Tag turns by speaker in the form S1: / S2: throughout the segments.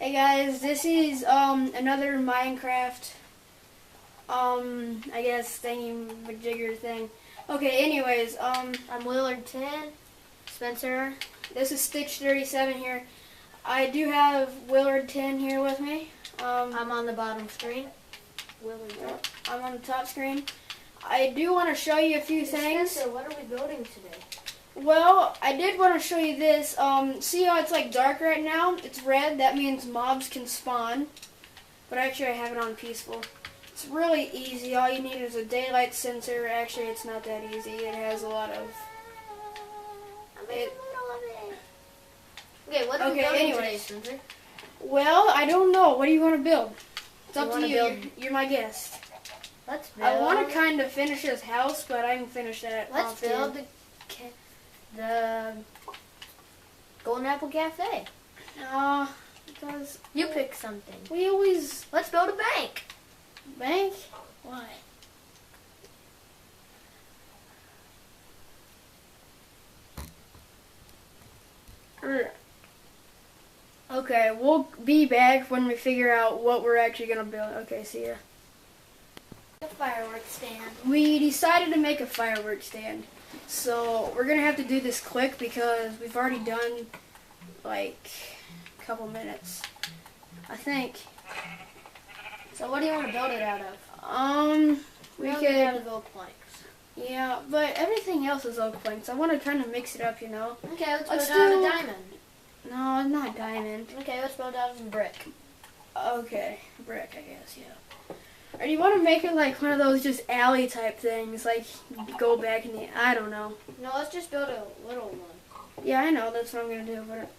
S1: Hey guys, this is another Minecraft I guess thingy-majigger thing. Okay, anyways,
S2: I'm WILLARD10, Spencer.
S1: this is Stitch37 here. I do have WILLARD10 here with me.
S2: I'm on the bottom screen. WILLARD10.
S1: I'm on the top screen. I do want to show you a few things.
S2: Spencer, what are we building today?
S1: Well, I did want to show you this. See how it's like dark right now? It's red. That means mobs can spawn. But actually, I have it on peaceful. It's really easy. All you need is a daylight sensor. Actually, it's not that easy. It has a lot of...
S2: Okay, what are we building today, Spencer?
S1: Well, I don't know. What do you want to build? It's up to you.
S2: Build...
S1: You're my guest.
S2: Let's build...
S1: I want to kind of finish this house, but I can finish that.
S2: Let's build the Golden Apple Cafe.
S1: Because...
S2: You pick something.
S1: We always...
S2: Let's build a bank.
S1: Bank? Why? Okay, we'll be back when we figure out what we're actually going to build. Okay, see ya.
S2: A firework stand.
S1: We decided to make a firework stand. So, we're going to have to do this quick because we've already done, like, a couple minutes. I think.
S2: So what do you want to build it out of?
S1: We
S2: build
S1: could...
S2: it out of oak planks.
S1: Yeah, but everything else is oak planks. I want to kind of mix it up, you know?
S2: Okay, let's build out of a diamond.
S1: No, not diamond.
S2: Okay, let's build out of brick.
S1: Okay, brick, I guess, yeah. Or do you want to make it like one of those just alley type things, like go back in the, I don't know.
S2: No, let's just build a little one.
S1: Yeah, I know, that's what I'm going to do, but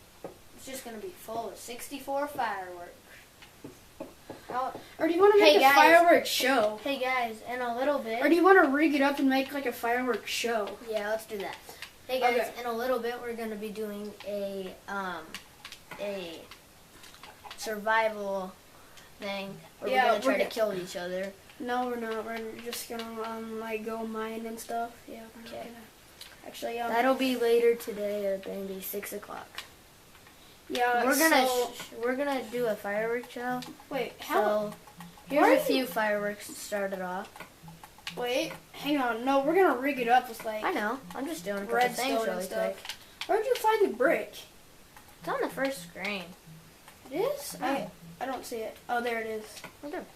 S2: it's just going to be full of 64 fireworks.
S1: Or do you want to make a fireworks show?
S2: Hey guys, in a little bit.
S1: Or do you want to rig it up and make like a fireworks show?
S2: Yeah, let's do that. Hey guys, in a little bit we're going to be doing a survival thing where we're going to try to kill each other.
S1: No, we're not. We're just going to like go mine and stuff. Yeah.
S2: Okay.
S1: Actually,
S2: that'll be later today at maybe 6 o'clock.
S1: Yeah,
S2: we're gonna do a fireworks show.
S1: Wait, how?
S2: So here's a few fireworks to start it off.
S1: Wait, hang on. No, we're gonna rig it up with like.
S2: I know. I'm just doing a couple things really quick.
S1: Where'd you find the brick?
S2: It's on the first screen.
S1: It is?
S2: Yeah.
S1: I don't see it. Oh, there it is.
S2: Right there.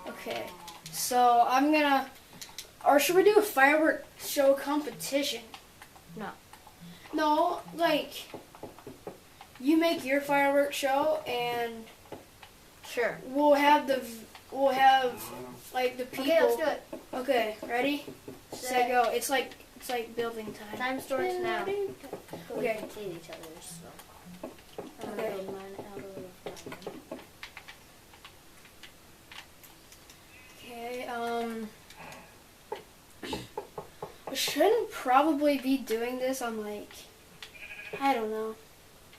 S1: Okay, so I'm gonna. Or should we do a fireworks show competition?
S2: No.
S1: No, like. You make your fireworks show, and
S2: sure,
S1: we'll have like the people.
S2: Okay, let's do it.
S1: Okay, ready, set, go. It's like building time.
S2: Time starts now.
S1: Okay.
S2: We complete each other's. So I'm gonna build mine out of diamond.
S1: Okay. We shouldn't probably be doing this on like. I don't know.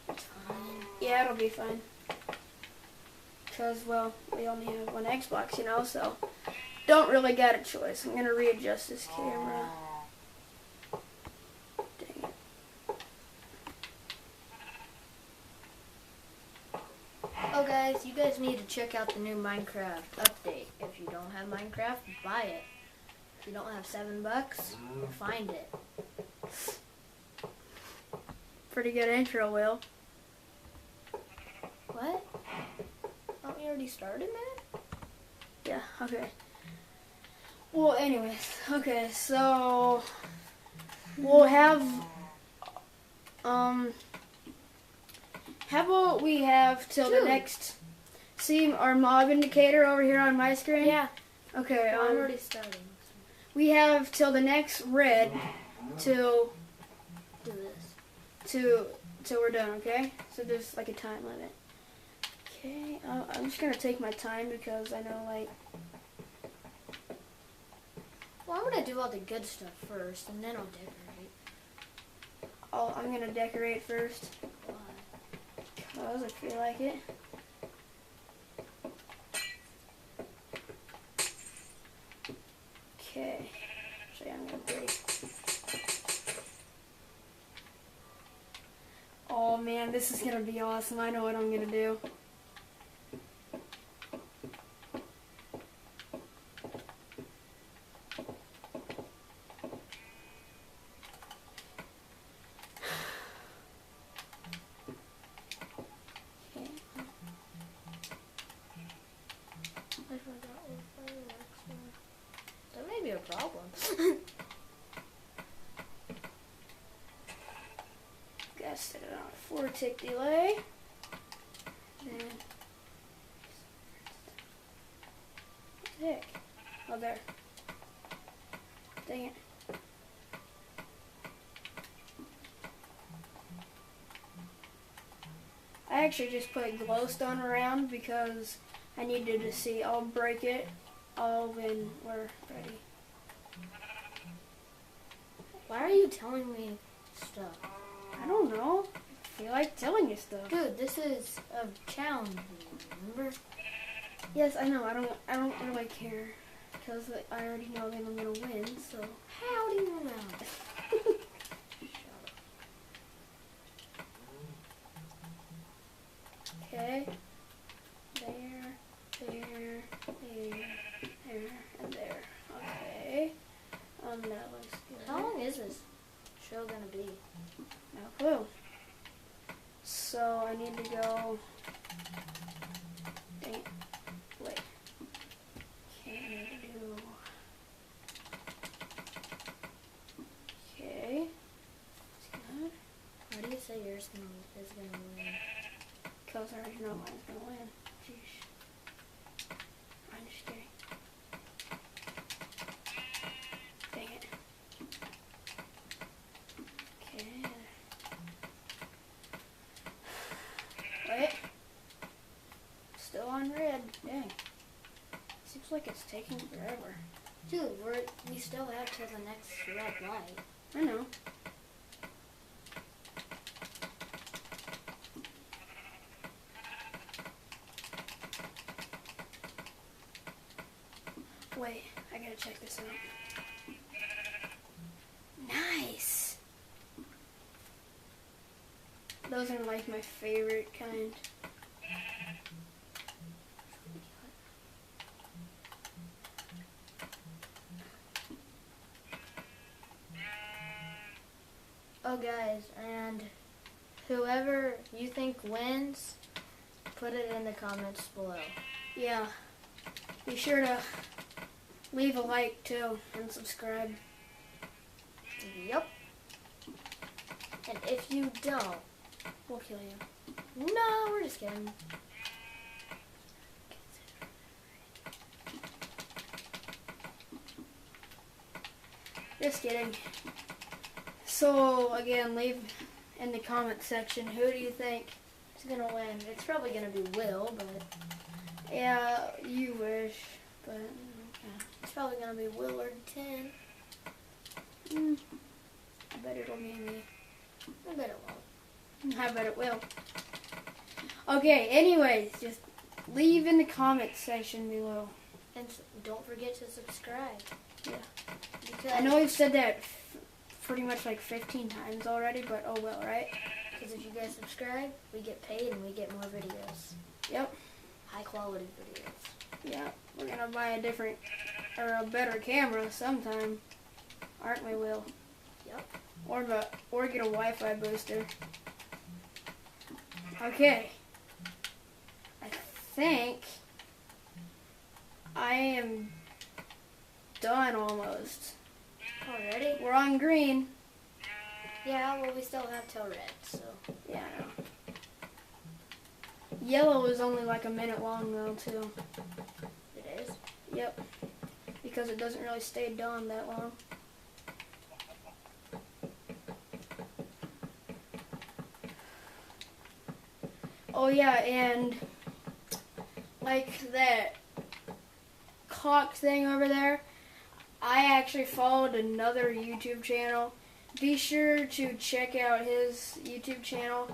S2: It's fine.
S1: Yeah, it'll be fine. Because, well, we only have one Xbox, you know, so don't really got a choice. I'm going to readjust this camera. Dang it.
S2: Oh, guys, you guys need to check out the new Minecraft update. If you don't have Minecraft, buy it. If you don't have $7, find it.
S1: Pretty good intro, Will.
S2: What? Thought we already started, man?
S1: Yeah, okay. Well, anyways, okay, so we'll have, how about we have till the next, see our mob indicator over here on my screen?
S2: Yeah.
S1: Okay,
S2: I'm already starting.
S1: We have till the next red till
S2: Do this.
S1: till we're done, okay? So there's like a time limit. Okay, I'm just gonna take my time because I know, like...
S2: Well, I'm gonna do all the good stuff first, and then I'll decorate.
S1: Oh, I'm gonna decorate first.
S2: Why?
S1: Because I feel like it. Okay, actually I'm gonna break. Oh man, this is gonna be awesome. I know what I'm gonna do.
S2: problem.
S1: Gotta set it on a 4-tick delay. Then, heck. Oh, there. Dang it. I actually just put glowstone around because I needed to see. I'll break it all when we're ready.
S2: Why are you telling me stuff?
S1: I don't know. I feel like telling you stuff.
S2: Dude, this is a challenge, remember?
S1: Yes, I know. I don't really care because I already know that I'm gonna win. So
S2: How do you know that?
S1: okay. There, there, and there. Okay. That looks good.
S2: How long is this show gonna be?
S1: No clue. So I need to go. Dang it. Wait. Can't do. Okay. That's good.
S2: Why do you say yours is gonna win?
S1: Because I already know mine's gonna win. Jeez. I'm just kidding. Dang it. Okay. Wait. Still on red. Dang. Seems like it's taking forever.
S2: Dude, we still have till the next red light.
S1: I know. Wait, I gotta check this out. Nice! Those are like my favorite kind.
S2: Oh guys, and whoever you think wins, put it in the comments below.
S1: Yeah. Be sure to leave a like too and subscribe.
S2: Yep. And if you don't,
S1: We'll kill you.
S2: no, we're just kidding.
S1: Just kidding. So again, leave in the comment section who do you think
S2: Who's gonna win? It's probably gonna be Will, but
S1: yeah, you wish, but okay.
S2: it's probably gonna be WILLARD10.
S1: I bet it'll be me.
S2: I bet it won't.
S1: I bet it will. Okay, anyways, just leave in the comment section below.
S2: And don't forget to subscribe.
S1: Yeah.
S2: Because
S1: I know we've said that pretty much like 15 times already, but oh well, right?
S2: Because if you guys subscribe, we get paid and we get more videos.
S1: Yep.
S2: High quality videos.
S1: Yeah, we're gonna buy a different or a better camera sometime, aren't we, Will?
S2: Yep.
S1: Or get a Wi-Fi booster. Okay. I think I am done almost.
S2: Already?
S1: We're on green.
S2: Yeah, well we still have till red, so.
S1: Yeah, I know. Yellow is only like a minute long though, too.
S2: It is?
S1: Yep. Because it doesn't really stay done that long. Oh yeah, and like that clock thing over there, I actually followed another YouTube channel. Be sure to check out his YouTube channel.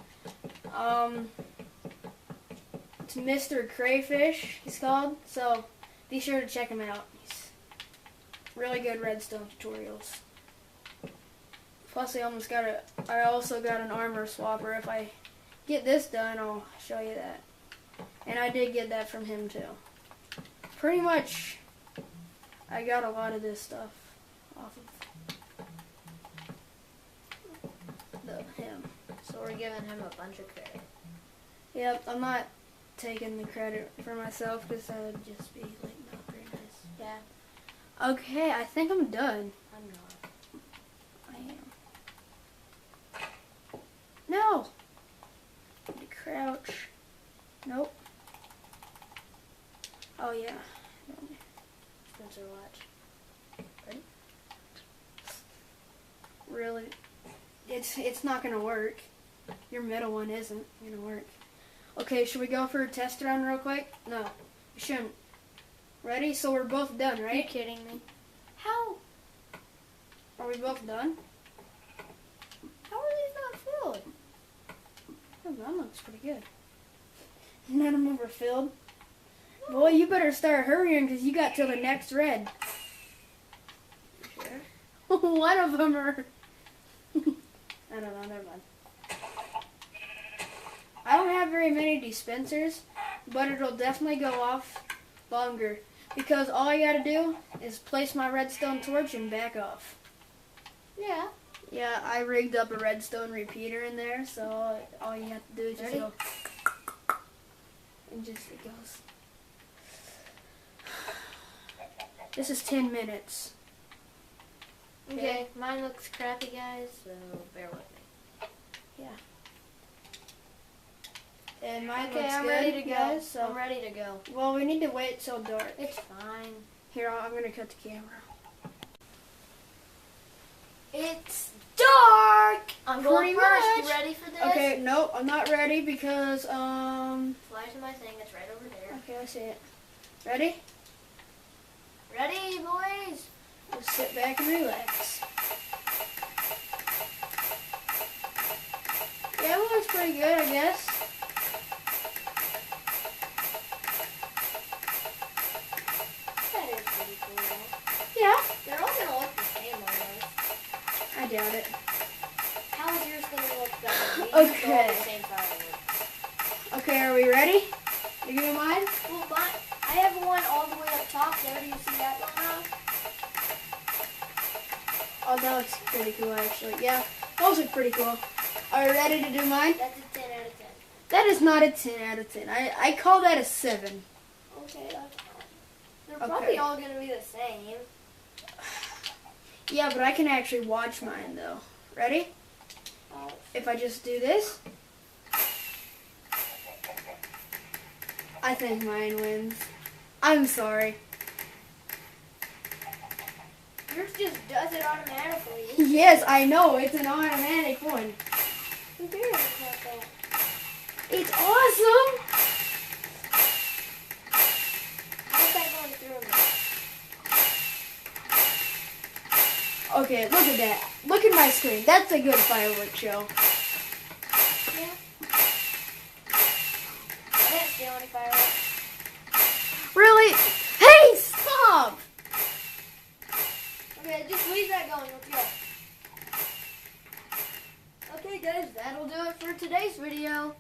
S1: It's Mr. Crayfish, he's called. So be sure to check him out. He's really good redstone tutorials. Plus, I also got an armor swapper. If I get this done, I'll show you that. And I did get that from him too. Pretty much, I got a lot of this stuff off of him.
S2: So we're giving him a bunch of credit.
S1: Yep, I'm not taking the credit for myself because that would just be like not very nice.
S2: Yeah.
S1: Okay, I think I'm done.
S2: I'm not.
S1: I am. No! Need to crouch. Nope. Oh yeah.
S2: Spencer, watch. Ready?
S1: Really? It's not gonna work. Your middle one isn't gonna work. Okay, should we go for a test run real quick? No, we shouldn't. Ready? So we're both done,
S2: Are you
S1: right?
S2: kidding me? How?
S1: Are we both done?
S2: How are these not filled?
S1: Oh, that looks pretty good. None of them were filled. Boy, you better start hurrying because you got till the next red.
S2: Sure.
S1: One of them are... I don't know, never mind. I don't have very many dispensers, but it'll definitely go off longer because all I gotta do is place my redstone torch and back off.
S2: Yeah.
S1: Yeah, I rigged up a redstone repeater in there, so all you have to do is just
S2: Ready?
S1: go, and just it goes. This is 10 minutes.
S2: Okay, mine looks crappy, guys, so bear with me.
S1: And mine
S2: Okay,
S1: looks
S2: I'm
S1: good,
S2: ready to go.
S1: guys. So,
S2: I'm ready to go.
S1: well, we need to wait till dark.
S2: It's fine.
S1: Here, I'm gonna cut the camera.
S2: It's dark! I'm going
S1: Pretty
S2: first.
S1: much.
S2: You ready for this?
S1: Okay, nope, I'm not ready because
S2: Fly to my thing. It's right over there.
S1: Okay, I see it. Ready?
S2: Ready, boys?
S1: Just sit back and relax. Yeah, it looks pretty good, I guess.
S2: That is pretty cool.
S1: Yeah.
S2: They're all gonna look the same almost.
S1: I doubt it.
S2: How is yours gonna look better? We used
S1: Okay.
S2: all the same fireworks.
S1: Okay, are we ready? You do mine?
S2: Well, I have one all the way up top there. Do you see that going on?
S1: Oh, that looks pretty cool, actually. Yeah, those look pretty cool. Are you ready to do mine?
S2: That's a 10 out of 10.
S1: That is not a 10 out of 10. I call that a 7.
S2: Okay, that's fine. They're
S1: Okay.
S2: probably all gonna be the same.
S1: Yeah, but I can actually watch mine, though. Ready? If I just do this, I think mine wins. I'm sorry.
S2: Yours just does it automatically.
S1: Yes, I know. It's an automatic one.
S2: Who cares about that?
S1: It's awesome.
S2: How's that going through me?
S1: Okay, look at that. Look at my screen. That's a good fireworks show.
S2: Yeah. I didn't steal any fireworks.
S1: Really? Hey, stop!
S2: Okay, just leave that going. Let's go. Okay, guys, that'll do it for today's video.